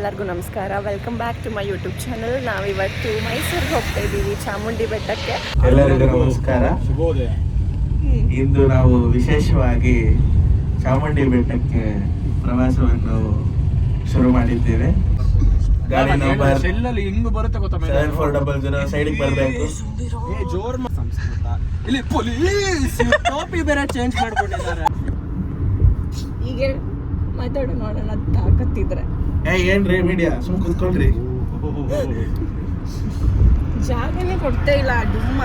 ಎಲ್ಲರಿಗೂ ನಮಸ್ಕಾರ. Welcome back to my YouTube channel. ನಾವಿವತ್ತು ಮೈಸೂರಿಗೆ ಹೋಗ್ತಾ ಇದ್ದೀವಿ, ಚಾಮುಂಡಿ ಬೆಟ್ಟಕ್ಕೆ. ಎಲ್ಲರಿಗೂ ನಮಸ್ಕಾರ. ಇಂದು ನಾವು ವಿಶೇಷವಾಗಿ ಚಾಮುಂಡಿ ಬೆಟ್ಟಕ್ಕೆ ಪ್ರವಾಸವನ್ನು ಶುರು ಮಾಡಿದ್ದೇವೆ. ಗಾಡಿ ನಂಬರ್ 7400 ಸೈಡಿಗೆ ಬರಬೇಕು. ಇಲ್ಲಿ ಪೊಲೀಸ್ ಟೋಪಿ ಬೇರೆ ಚೇಂಜ್ ಮಾಡ್ಕೊಂಡಿದ್ದಾರೆ. ಈಗ ಮಾತಾಡೋ ನೋಡೋಣ ತಾಕತ್ತಿದ್ರೆ. ಏನ್ರಿ ಮೀಡಿಯಾ ಸುಮ್ ಕುತ್ಕೊಳ್ರಿ. ಜಾಗನೇ ಕೊಡ್ತಾ ಇಲ್ಲ. ಡುಮ್ಮ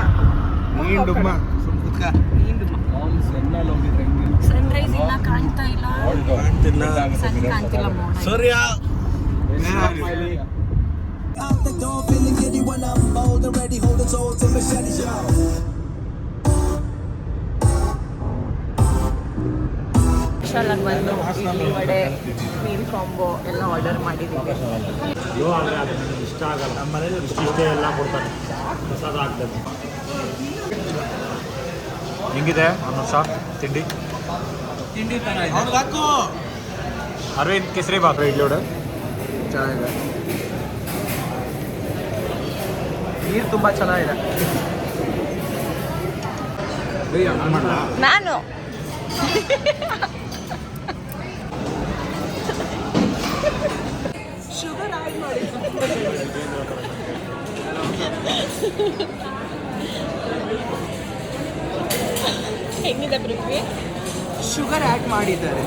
ಸುಮ್ ಕುತ್ಕ. ಸನ್ರೈಸ್ ಇನ್ನ ಕಾಣ್ತಾ ಇಲ್ಲ. ಸನ್ ಕಾಣ್ತಿಲ್ಲ. ಸೂರ್ಯ ಶಾಲಾಗಿ ಬಂದು ಇಡ್ಲಿ ವಡೆ ಮೀಲ್ ಕಾಂಬೋ ಎಲ್ಲ ಆರ್ಡರ್ ಮಾಡಿದ್ದೀವಿ. ಇಷ್ಟ ಆಗಲ್ಲ. ನಮ್ಮ ಮನೇಲಿ ಇಷ್ಟೇ ಎಲ್ಲ ಕೊಡ್ತಾರೆ. ಪ್ರಸಾದ ಆಗ್ತದೆ. ಹೆಂಗಿದೆ ಅನ್ನೋದು ತಿಂಡಿ? ತಿಂಡಿ ತರ ಅರವಿಂದ್ ಕೇಸರಿ ಬಾತ್ ಇಡ್ಲಿ ವಡೆ ಚೆನ್ನಾಗಿದೆ. ನೀರು ತುಂಬ ಚೆನ್ನಾಗಿದೆ. ನಾನು ಶುಗರ್ ಆ್ಯಡ್ ಮಾಡಿ. ಹೆಂಗಿದೆ ಪೃಥ್ವಿ? ಶುಗರ್ ಆ್ಯಡ್ ಮಾಡಿದ್ದಾರೆ.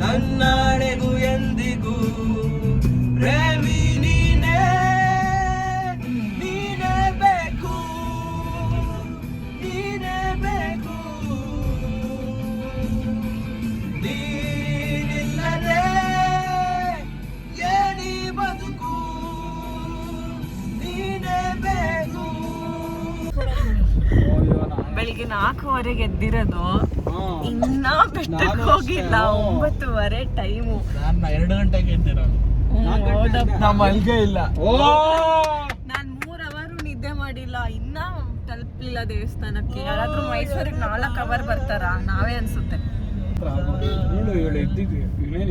ನನ್ನಾಳೆಗೂ ಎಂದಿಗೂ ಪ್ರೇಮಿ ನೀನೇ, ನೀನೇ ಬೇಕು, ನೀನೇ ಬೇಕು, ನೀನಿಲ್ಲದೆ ಏನಿ ಬದುಕು, ನೀನೇ ಬೇಕು. ಬೆಳಿಗ್ಗೆ 4:15 ಎದ್ದಿರೋದು, ಇನ್ನ ಬೆಟ್ಟಕ್ಕೆ ಹೋಗಿಲ್ಲ. 9:30 ಟೈಮು. ನಾನು 2 ಗಂಟೆಗೆ ಎದ್ದಿರೋದು. ನಮ್ಮ ಅಲ್ಗೆ ಇಲ್ಲ. ನಾನು 3 ಅವರ್ ನಿದ್ದೆ ಮಾಡಿಲ್ಲ. ಇನ್ನ ತಲುಪಲಿಲ್ಲ ದೇವಸ್ಥಾನಕ್ಕೆ. ಯಾರಾದ್ರೂ ಮೈಸೂರಿಗೆ 4 ಅವರ್ ಬರ್ತಾರ? ನಾವೇ ಅನ್ಸುತ್ತೆ.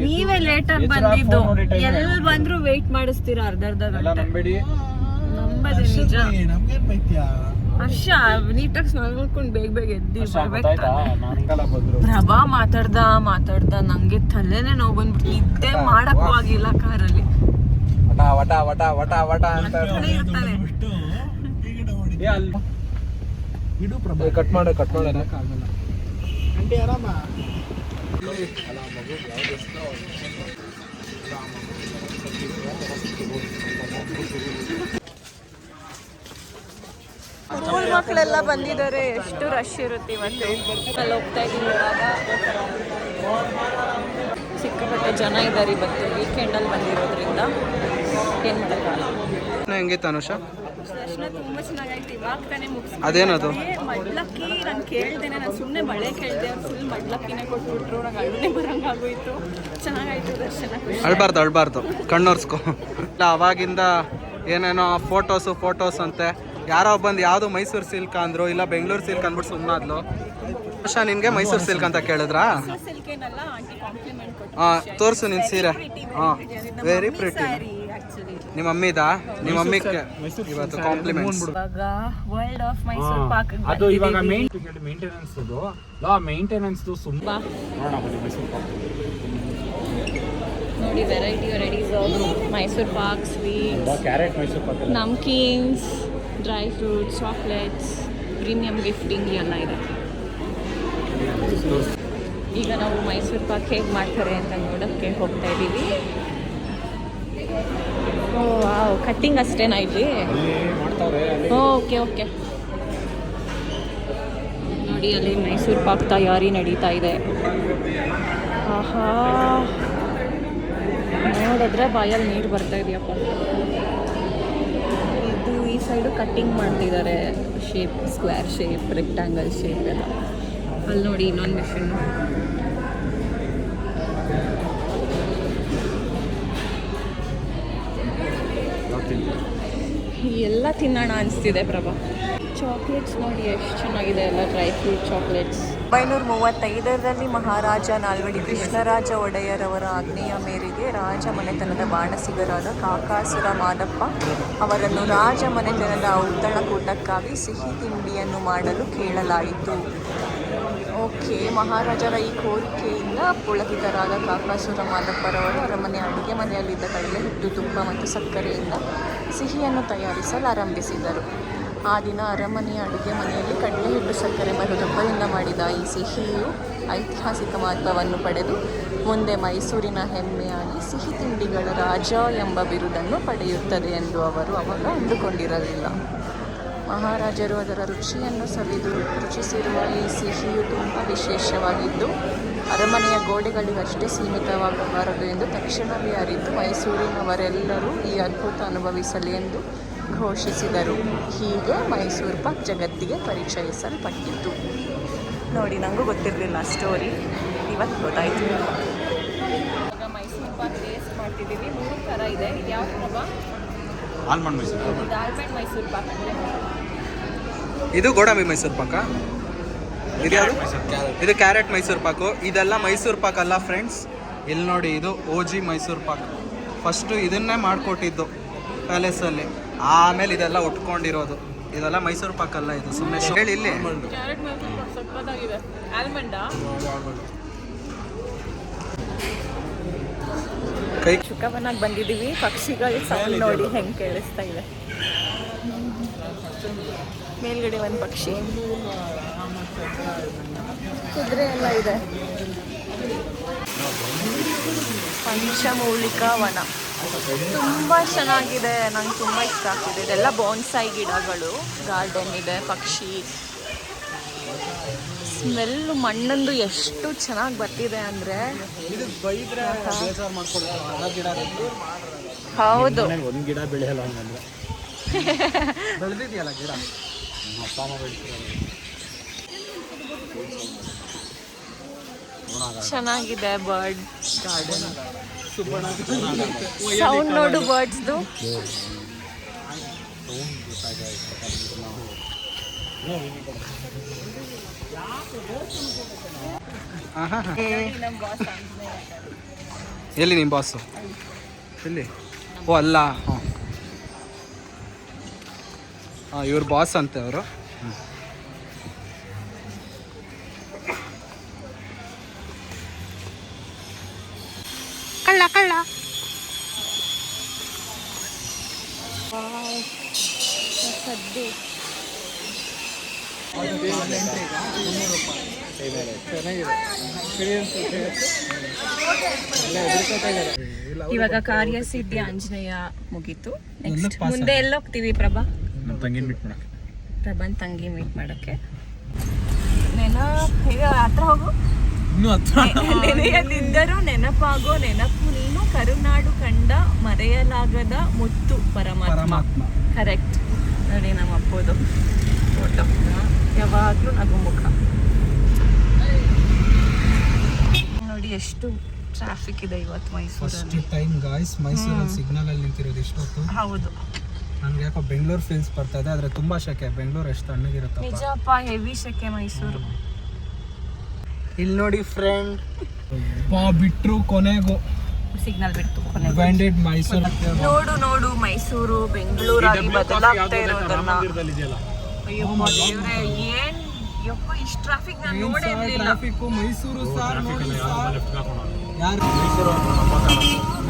ನೀವೇ ಲೇಟ್ ಆಗಿ ಬಂದಿದ್ದು. ಎಲ್ಲಿ ಬಂದ್ರು ವೇಟ್ ಮಾಡಿಸ್ತೀರಾ ಅರ್ಧ ಗಂಟೆ. ನಂಬದೆ ನಿಜ. ಹರ್ಷ ನೀಟಾಗಿ ನೋಡ್ಕೊಂಡು ಬೇಗ ಎದ್ದಿ ಬರ್ಬೇಕು. ಪ್ರಭಾ ಮಾತಾಡ್ದ ನಂಗೆ ತಲೆನೇ ನೋವು ಬಂದ್ಬಿಟ್ಟು ನಿದ್ದೆ ಮಾಡಕ್ಕೂ ಆಗಿಲ್ಲ. ಕಾರಲ್ಲಿ ಕಟ್ ಮಾಡ ಸ್ಕೂಲ್ ಮಕ್ಕಳೆಲ್ಲ ಬಂದಿದ್ದಾರೆ. ಎಷ್ಟು ರಶ್ ಇರುತ್ತೆ ಇವತ್ತು. ಅಲ್ಲಿ ಹೋಗ್ತಾ ಇದ್ದೀವಿ. ಇವಾಗ ಸಿಕ್ಕಾಪಟ್ಟೆ ಜನ ಇದ್ದಾರೆ ಇವತ್ತು. ವೀಕೆಂಡಲ್ಲಿ ಬಂದಿರೋದ್ರಿಂದ ಏನು ಮಾಡೋಕ್ಕಾಗಲ್ಲ. ಹೆಂಗೆ ತನುಷ? ದರ್ಶನ ತುಂಬ ಚೆನ್ನಾಗಾಯ್ತು. ಇವಾಗ ತಾನೇ ಮುಗಿಸ್ತೀನಿ. ಅದೇನದು? ಮಡ್ಲಕ್ಕಿ ನಾನು ಕೇಳ್ದೇನೆ. ನಾನು ಸುಮ್ಮನೆ ಮಳೆ ಕೇಳಿದೆ. ಫುಲ್ ಮಡ್ಲಕ್ಕಿನೇ ಕೊಟ್ಬಿಟ್ರು. ನಂಗೆ ಅಳ್ಳನೆ ಬರಂಗಾಗೋಯ್ತು. ಚೆನ್ನಾಗಾಯ್ತು ದರ್ಶನ. ಅಳ್ಬಾರ್ದು ಕಣ್ಣೋರ್ಸ್ಕೊ. ಇಲ್ಲ ಅವಾಗಿಂದ ಏನೇನೋ ಫೋಟೋಸ್ ಅಂತೆ. ಯಾರೋ ಬಂದು ಯಾವುದು ಮೈಸೂರು ಸಿಲ್ಕ್ ಅಂದ್ರು, ಇಲ್ಲ ಬೆಂಗಳೂರು ಸಿಲ್ಕ್ ಅಂದ್ಬಿಟ್ಟು ಸುಮ್ಮನಾದ್ಲು. ವರ್ಷ ನಿನ್ಗೆ ಮೈಸೂರು ಸಿಲ್ಕ್ ಅಂತ ಕೇಳಿದ್ರಾ? ತೋರಿಸು ನಿನ್ ಸೀರೆ. Very pretty. ನಿಮ್ಮ ಮಮ್ಮಿದಾ? ನಿಮ್ಮ ಮಮ್ಮಿಗೆ ಇವತ್ತು ಕಾಂಪ್ಲಿಮೆಂಟ್ಸ್. ಇವಾಗ ವರ್ಲ್ಡ್ ಆಫ್ ಮೈಸೂರು ಪಾರ್ಕ್. ಅದು ಇವಾಗ ಮೇಂಟೆನೆನ್ಸ್ ನೋಡಿ varieties of Mysore pak sweets, carrot Mysore pak, namkeens, dry fruits, chocolates, premium gifting ಎಲ್ಲ ಇದೆ. ಈಗ ನಾವು ಮೈಸೂರು ಪಾಕ್ ಹೇಗೆ ಮಾಡ್ತಾರೆ ಅಂತ ನೋಡೋಕ್ಕೆ ಹೋಗ್ತಾ ಇದ್ದೀವಿ. ಓ ವಾವ್, ಕಟ್ಟಿಂಗ್ ಅಷ್ಟೇನಾ ಇಲ್ಲಿ? Okay okay. ನೋಡಿ ಅಲ್ಲಿ ಮೈಸೂರು ಪಾಕ್ ತಯಾರಿ ನಡೀತಾ ಇದೆ. ಆಹಾ, ನೋಡಿದ್ರೆ ಬಾಯಲ್ಲಿ ನೀರು ಬರ್ತಾ ಇದೆಯಪ್ಪ. ಇದು ಈ ಸೈಡು ಕಟ್ಟಿಂಗ್ ಮಾಡ್ತಿದ್ದಾರೆ, shape, square shape, rectangle shape ಎಲ್ಲ. ಅಲ್ಲಿ ನೋಡಿ ಇನ್ನೊಂದು ಮಿಷಿನ್. ಎಲ್ಲ ತಿನ್ನೋಣ ಅನಿಸ್ತಿದೆ ಪ್ರಭಾ. ಚಾಕ್ಲೇಟ್ಸ್ ನೋಡಿ ಎಷ್ಟು ಚೆನ್ನಾಗಿದೆ, ಎಲ್ಲ ಡ್ರೈ ಫ್ರೂಟ್ ಚಾಕ್ಲೇಟ್ಸ್. 1935ರಲ್ಲಿ ಮಹಾರಾಜ ನಾಲ್ವಡಿ ಕೃಷ್ಣರಾಜ ಒಡೆಯರವರ ಆಜ್ಞೆಯ ಮೇರೆಗೆ ರಾಜ ಮನೆತನದ ಬಾಣಸಿಗರಾದ ಕಾಕಾಸುರ ಮಾದಪ್ಪ ಅವರನ್ನು ರಾಜ ಮನೆತನದ ಔತಣಕೂಟಕ್ಕಾಗಿ ಸಿಹಿ ತಿಂಡಿಯನ್ನು ಮಾಡಲು ಕೇಳಲಾಯಿತು. ಓಕೆ, ಮಹಾರಾಜರ ಈ ಕೋರಿಕೆಯಿಂದ ಪುಳಕಿತರಾದ ಕಾಕಾಸುರ ಮಾದಪ್ಪರವರು ಅರಮನೆ ಅಡುಗೆ ಮನೆಯಲ್ಲಿದ್ದ ಕಡಲೆ ಹಿಟ್ಟು, ತುಪ್ಪ ಮತ್ತು ಸಕ್ಕರೆಯಿಂದ ಸಿಹಿಯನ್ನು ತಯಾರಿಸಲು ಆರಂಭಿಸಿದರು. ಆ ದಿನ ಅರಮನೆಯ ಅಡುಗೆ ಮನೆಯಲ್ಲಿ ಕಡಲೆ ಹಿಟ್ಟು, ಸಕ್ಕರೆ ಮತ್ತು ತುಪ್ಪದಿಂದ ಮಾಡಿದ ಈ ಸಿಹಿಯು ಐತಿಹಾಸಿಕ ಮಹತ್ವವನ್ನು ಪಡೆದು ಮುಂದೆ ಮೈಸೂರಿನ ಹೆಮ್ಮೆಯಾಗಿ ಸಿಹಿ ತಿಂಡಿಗಳ ರಾಜ ಎಂಬ ಬಿರುದನ್ನು ಪಡೆಯುತ್ತದೆ ಎಂದು ಅವರು ಅವಾಗ ಅಂದುಕೊಂಡಿರಲಿಲ್ಲ. ಮಹಾರಾಜರು ಅದರ ರುಚಿಯನ್ನು ಸವಿದು ರುಚಿಸಿರುವ ಈ ಸಿಹಿಯು ತುಂಬ ವಿಶೇಷವಾಗಿದ್ದು ಅರಮನೆಯ ಗೋಡೆಗಳಿಗಷ್ಟೇ ಸೀಮಿತವಾಗಬಾರದು ಎಂದು ತಕ್ಷಣವೇ ಅರಿತು ಮೈಸೂರಿನವರೆಲ್ಲರೂ ಈ ಅದ್ಭುತ ಅನುಭವಿಸಲಿ ಎಂದು ಘೋಷಿಸಿದರು. ಹೀಗೆ ಮೈಸೂರು ಪಾಕ್ ಜಗತ್ತಿಗೆ ಪರಿಚಯಿಸಲ್ಪಟ್ಟಿತು. ನೋಡಿ, ನನಗೂ ಗೊತ್ತಿರಲಿಲ್ಲ ಸ್ಟೋರಿ, ಇವತ್ತು ಗೊತ್ತಾಯಿತು. ಇವಾಗ ಮೈಸೂರು ಪಾಕ್ ಟೇಸ್ಟ್ ಮಾಡ್ತಿದ್ದೀವಿ. 3 ಥರ ಇದೆ. ಇದು ಯಾವ ಥರ? ಆಲ್ಮಂಡ್ ಮೈಸೂರು. ಇದು ಆಲ್ಮಂಡ್ ಮೈಸೂರು ಪಾಕ್. ಇದು ಗೋಡಂಬಿ ಮೈಸೂರು ಪಾಕ. ಇದು ಯಾವುದು? ಇದು ಕ್ಯಾರೆಟ್ ಮೈಸೂರು ಪಾಕು. ಇದೆಲ್ಲ ಮೈಸೂರು ಪಾಕ್ ಅಲ್ಲ ಫ್ರೆಂಡ್ಸ್. ಇಲ್ಲಿ ನೋಡಿ, ಇದು OG ಮೈಸೂರು ಪಾಕ್. ಫಸ್ಟು ಇದನ್ನೇ ಮಾಡಿಕೊಟ್ಟಿದ್ದು ಪ್ಯಾಲೇಸಲ್ಲಿ, ಆಮೇಲೆ ಇದೆಲ್ಲ ಉಟ್ಕೊಂಡಿರೋದು. ಇದೆಲ್ಲ ಮೈಸೂರು ಪಾಕ್ ಅಲ್ಲ, ಇದು ಸುಮ್ಮನೆ ಹೇಳಿ. ಇಲ್ಲಿ ಕ್ಯಾರೆಟ್ ಮೈಸೂರು ಪಾಕ್ ಸಕ್ಕತ್ತಾಗಿದೆ. ಆಲ್ಮಂಡಾ? ಕೈ ಚುಕ್ಕವನಾಗಿ ಬಂದಿದ್ದೀವಿ. ಪಕ್ಷಿಗಳ ಸೌಂಡ್ ನೋಡಿ ಹೆಂಗೆ ಕೇಳಿಸ್ತಾ ಇದೆ. ಮೇಲ್ಗಡೆ ಒಂದು ಪಕ್ಷಿ, ಕುದುರೆ ಎಲ್ಲ ಇದೆ. ಪಂಚಮೂಲಿಕಾ ವನ ತುಂಬ ಚೆನ್ನಾಗಿದೆ, ನಂಗೆ ತುಂಬ ಇಷ್ಟ ಆಗ್ತಿದೆ. ಇದೆಲ್ಲ ಬಾನ್ಸಾಯಿ ಗಿಡಗಳು, ಗಾರ್ಡನ್ ಇದೆ, ಪಕ್ಷಿ ಸ್ಮೆಲ್ಲು, ಮಣ್ಣಂದು ಎಷ್ಟು ಚೆನ್ನಾಗಿ ಬರ್ತಿದೆ ಅಂದರೆ. ಹೌದು, ಒಂದು ಗಿಡ ಬೆಳೆಯಲ್ಲ ಹಂಗಂದ್ರೆ ಬೆಳೆದಿದೆಯಲ್ಲ ಗಿಡ. ಚೆನ್ನಾಗಿದೆ ಬರ್ಡ್ ಗಾರ್ಡನ್. ಸೌಂಡ್ ನೋಡು ಬರ್ಡ್ಸ್ದು. ಎಲ್ಲಿ ನಿಮ್ಮ ಬಾಸು? ಎಲ್ಲಿ? ಓ ಅಲ್ಲ, ಹಾಂ ಹಾಂ, ಇವ್ರ ಬಾಸ್ ಅಂತೆ ಅವರು. ಕಳ್ಳ ಕಳ್ಳ. ಇವಾಗ ಕಾರ್ಯಸಿದ್ಧಿ ಆಂಜನೇಯ ಮುಗೀತು. ನೆಕ್ಸ್ಟ್ ಮುಂದೆ ಎಲ್ಲ ಹೋಗ್ತೀವಿ ಪ್ರಭಾ? ನಮ್ಮ ತಂಗಿ ಮೀಟ್ ಮಾಡೋಕ್ಕೆ. ಪ್ರಭಾನ್ ತಂಗಿ ಮೀಟ್ ಮಾಡೋಕ್ಕೆ. ಈಗ ಹತ್ರ ಹೋಗು. ನೆನೆಯದಿದ್ದರೂ ನೆನಪಾಗೋ ನೆನಪು ನೀನು, ಕರುನಾಡು ಕಂಡ ಮರೆಯಲಾಗದ ಮುತ್ತು ಪರಮಾತ್ಮ. ಕರೆಕ್ಟ್. ನೋಡಿ ನಮ್ಮ ಅಪ್ಪೋದು ಫೋಟೋ, ಯಾವಾಗಲೂ ನಗುಮುಖ. ನೋಡಿ ಎಷ್ಟು ಟ್ರಾಫಿಕ್ ಇದೆ ಇವತ್ತು ಮೈಸೂರಲ್ಲಿ. ಟೈಮ್ ಗಾಯ್ಸ್, ಮೈಸೂರಲ್ಲಿ ಸಿಗ್ನಲ್ ಅಲ್ಲಿ ನಿಂತಿರೋದು ಇಷ್ಟೊತ್ತು. ಹೌದು, ನನ್ಗೆ ಯಾಕೋ ಬೆಂಗಳೂರು ಫೀಲ್ಸ್ ಬರ್ತಾ ಇದೆ, ಆದರೆ ತುಂಬಾ ಶೆಕೆ. ಬೆಂಗಳೂರು ಎಷ್ಟು ತಣ್ಣಗಿರುತ್ತೆ ನಿಜಪ್ಪ, ಹೆವಿ ಶೆಕೆ ಮೈಸೂರು. ಇಲ್ಲಿ ನೋಡಿ ಫ್ರೆಂಡ್, ಬಿಟ್ರು ಕೊನೆಗೂ ಸಿಗ್ನಲ್ ಬಿಟ್ಟು ಬ್ಯಾಂಡೆಡ್ ಮೈಸೂರು. ನೋಡು ನೋಡು, ಮೈಸೂರು ಬೆಂಗಳೂರಾಗಿ ಬದಲಾಗ್ತಾ ಇರೋದನ್ನ. ಅಯ್ಯೋ ದೇವ್ರೆ, ಏನ್ ಯಪ್ಪ ಇಷ್ಟು ಟ್ರಾಫಿಕ್ ನಾನು ನೋಡೇ ಇರಲಿಲ್ಲ. ಮೈಸೂರು ಸಾರ್ ನೋಡಿ ಯಾರು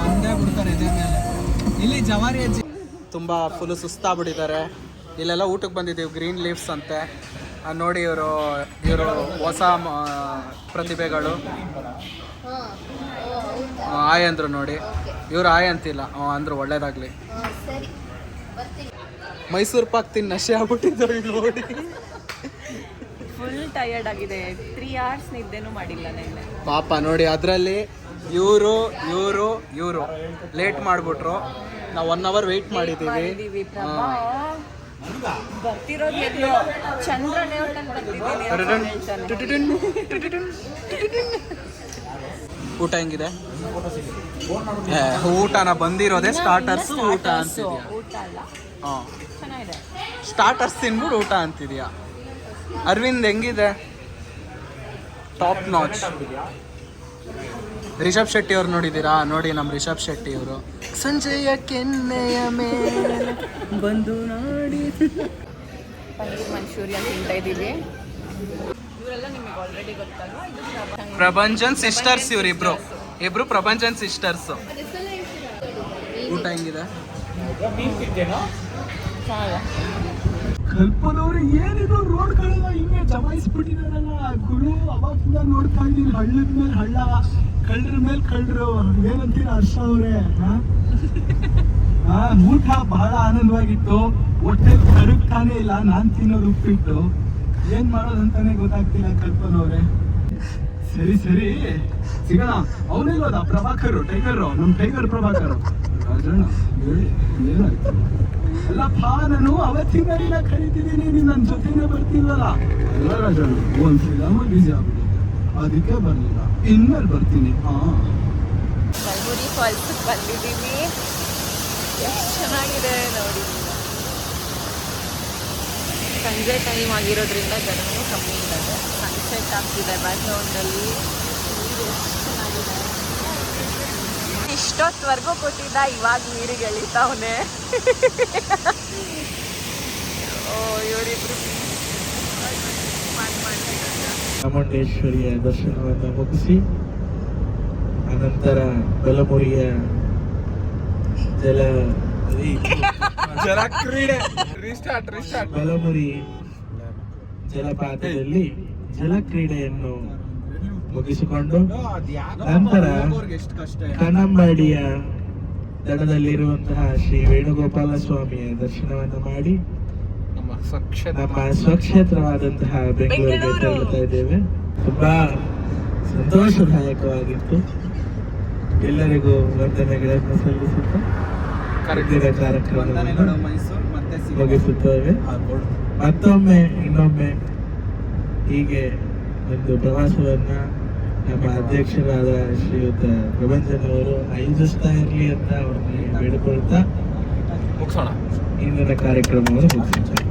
ಮಂದೇ ಬಿಡ್ತಾರೆ ಇದೇ ಮೇಲೆ. ಇಲ್ಲಿ ಜವಾರಿ ಅಜ್ಜಿ ತುಂಬಾ ಫುಲ್ ಸುಸ್ತಾಗ್ಬಿಟ್ಟಿದ್ದಾರೆ. ಇಲ್ಲೆಲ್ಲ ಊಟಕ್ಕೆ ಬಂದಿದ್ದೀವಿ, ಗ್ರೀನ್ ಲೀವ್ಸ್ ಅಂತೆ. ನೋಡಿ ಇವರು ಹೊಸ ಪ್ರತಿಭೆಗಳು. ಆಯ್ ಅಂದ್ರು ನೋಡಿ, ಇವ್ರು ಆಯ್ ಅಂತಿಲ್ಲ, ಅಂದ್ರು ಒಳ್ಳೇದಾಗ್ಲಿ. ಮೈಸೂರು ಪಾಕ್ ತಿನ್ ನಶೆ ಆಗ್ಬಿಟ್ಟಿದ್ರು ನೋಡಿ. ಫುಲ್ ಟಯರ್ಡ್ ಆಗಿದೆ, 3 hours ನಿದ್ದೆನೂ ಮಾಡಿಲ್ಲ ನೆನ್ನೆ. ಪಾಪ ನೋಡಿ, ಅದರಲ್ಲಿ ಇವರು ಲೇಟ್ ಮಾಡಿಬಿಟ್ರು. ನಾವು 1 hour ವೆಯ್ಟ್ ಮಾಡಿದ್ದೀವಿ. ಬರ್ತಿರೋದು ಎಲ್ಲೋ ಚಂದ್ರನೇ ಊಟ ಹೆಂಗಿದೆ? ಊಟನ ಬಂದಿರೋದೇ ಸ್ಟಾರ್ಟರ್ಸ್ ಊಟ ಅಂತಿದ್ಯಾ? ಊಟ ಅಲ್ಲ, ಹಾಂ, ಚೆನ್ನಾಗಿದೆ. ಸ್ಟಾರ್ಟರ್ಸ್ ತಿನ್ಬಿಟ್ಟು ಊಟ ಅಂತಿದ್ಯಾ? ಅರವಿಂದ್ ಹೆಂಗಿದೆ? Top notch. ರಿಷಬ್ ಶೆಟ್ಟಿ ಅವ್ರು ನೋಡಿದ್ದೀರಾ? ನೋಡಿ ನಮ್ಮ ರಿಷಬ್ ಶೆಟ್ಟಿ ಅವರು ಸಂಜೆಯ ಕೆನ್ನೆಯ ಮೇಲೆ ಬಂದು ನೋಡಿ. ಪನ್ನೀರ್ ಮಂಚೂರಿಯನ್ ತಿಂತಾ ಇದ್ದೀವಿ. ಇವರೆಲ್ಲ ನಿಮಗೆ ಆಲ್ರೆಡಿ ಗೊತ್ತಲ್ವಾ? ಪ್ರಪಂಚನ್ ಸಿಸ್ಟರ್ಸ್, ಇಬ್ರು ಪ್ರಪಂಚನ್ ಸಿಸ್ಟರ್ಸ್. ಊಟ ಹೆಂಗಿದೆ? ಕಲ್ಪನವ್ರೆ, ಏನಿದು ರೋಡ್ಗಳೆಲ್ಲ ಹಿಂಗೆ ಜಮಾಯಿಸ್ಬಿಟ್ಟಿದಾರಲ್ಲ ಗುರು. ಅವಾಗಿಂದ ನೋಡ್ತಾ ಇದ್ದೀನಿ, ಹಳ್ಳದ ಮೇಲೆ ಹಳ್ಳ, ಕಳ್ಳರ ಮೇಲೆ ಕಳ್ಳರು. ಏನಂತೀರ ಹರ್ಷ ಅವ್ರೆ? ಊಟ ಬಹಳ ಆನಂದವಾಗಿತ್ತು. ಹೊಟ್ಟೆ ಕರಗ್ತಾನೆ ಇಲ್ಲ, ನಾನ್ ತಿನ್ನೋದು ಉಪ್ಪಿಟ್ಟು. ಏನ್ ಮಾಡೋದಂತಾನೆ ಗೊತ್ತಾಗ್ತಿಲ್ಲ ಕಲ್ಪನವ್ರೆ. ಸರಿ ಸಿಗೋಣ. ಅವನೆಲ್ಲೋದ? ಪ್ರಭಾಕರ್, ನಮ್ ಟೈಗರ್ ಪ್ರಭಾಕರ್. ರಾಜಣ್ಣ ಹೇಳಿ, ಏನಾಯ್ತು? ಅಲ್ಲಪ್ಪ, ನಾನು ಅವತ್ತಿನ ಕರೀತಿದ್ದೀನಿ, ನೀನು ನನ್ನ ಜೊತೆನೇ ಬರ್ತಿಲ್ವಲ್ಲ? ಅಲ್ಲ ರಾಜಣ್ಣ, ಒಂದು ಫಿಲಮ್ ಬಿಸಿ ಆಗ್ಬಿಟ್ಟಿದೆ, ಅದಕ್ಕೆ ಬರಲಿಲ್ಲ. ಇನ್ಮೇಲೆ ಬರ್ತೀನಿ. ಕಲ್ಬುರ್ಗಿ ಫಾಲ್ಸ್ ಬಂದಿದ್ದೀವಿ. ಎಷ್ಟು ಚೆನ್ನಾಗಿದೆ ನೋಡಿ. ಸಂಜೆ ಟೈಮ್ ಆಗಿರೋದ್ರಿಂದ ಜನನೂ ಕಮ್ಮಿ ಇದ್ದಾರೆ. ಸನ್ಸೆಟ್ ಆಗ್ತಿದೆ ಬ್ಯಾಕ್ಗ್ರೌಂಡಲ್ಲಿ. ಎಷ್ಟು ಚೆನ್ನಾಗಿದೆ. ಇಷ್ಟೊತ್ತವರೆಗೂ ಕೊಟ್ಟಿದ್ದ, ಇವಾಗ ನೀರಿಗೆ ಎಳಿತಾವನೆ. ಇವರಿಬ್ರು ಚಾಮುಂಡೇಶ್ವರಿಯ ದರ್ಶನವನ್ನು ಮುಗಿಸಿ ಅನಂತರ ಬಲಮುರಿಯ ಬಲಮುರಿ ಜಲಪಾತದಲ್ಲಿ ಜಲಕ್ರೀಡೆಯನ್ನು ಮುಗಿಸಿಕೊಂಡು ನಂತರ ಕನ್ನಂಬಾಡಿಯ ದಡದಲ್ಲಿರುವಂತಹ ಶ್ರೀ ವೇಣುಗೋಪಾಲ ಸ್ವಾಮಿಯ ದರ್ಶನವನ್ನು ಮಾಡಿ ನಮ್ಮ ಸ್ವಕ್ಷೇತ್ರವಾದಂತಹ ಬೆಂಗಳೂರಿಗೆ ತೆರಳುತ್ತಾ ಇದ್ದೇವೆ. ತುಂಬಾ ಸಂತೋಷದಾಯಕವಾಗಿತ್ತು. ಎಲ್ಲರಿಗೂ ವಂದನೆಗಳನ್ನು ಸಲ್ಲಿಸುತ್ತಾ ಕಾರ್ಯಕ್ರಮವನ್ನು ಮುಗಿಸುತ್ತೇವೆ. ಮತ್ತೊಮ್ಮೆ ಇನ್ನೊಮ್ಮೆ ಹೀಗೆ ಒಂದು ಪ್ರವಾಸವನ್ನ ನಮ್ಮ ಅಧ್ಯಕ್ಷರಾದ ಶ್ರೀಯುತ ಪ್ರಭಂಜನ್ ಅವರು ಆಯೋಜಿಸ್ತಾ ಇರಲಿ ಅಂತ ಅವ್ರನ್ನ ಬೇಡಿಕೊಳ್ತಾ ಇಂದಿನ ಕಾರ್ಯಕ್ರಮವನ್ನು ಮುಗಿಸುತ್ತಾರೆ.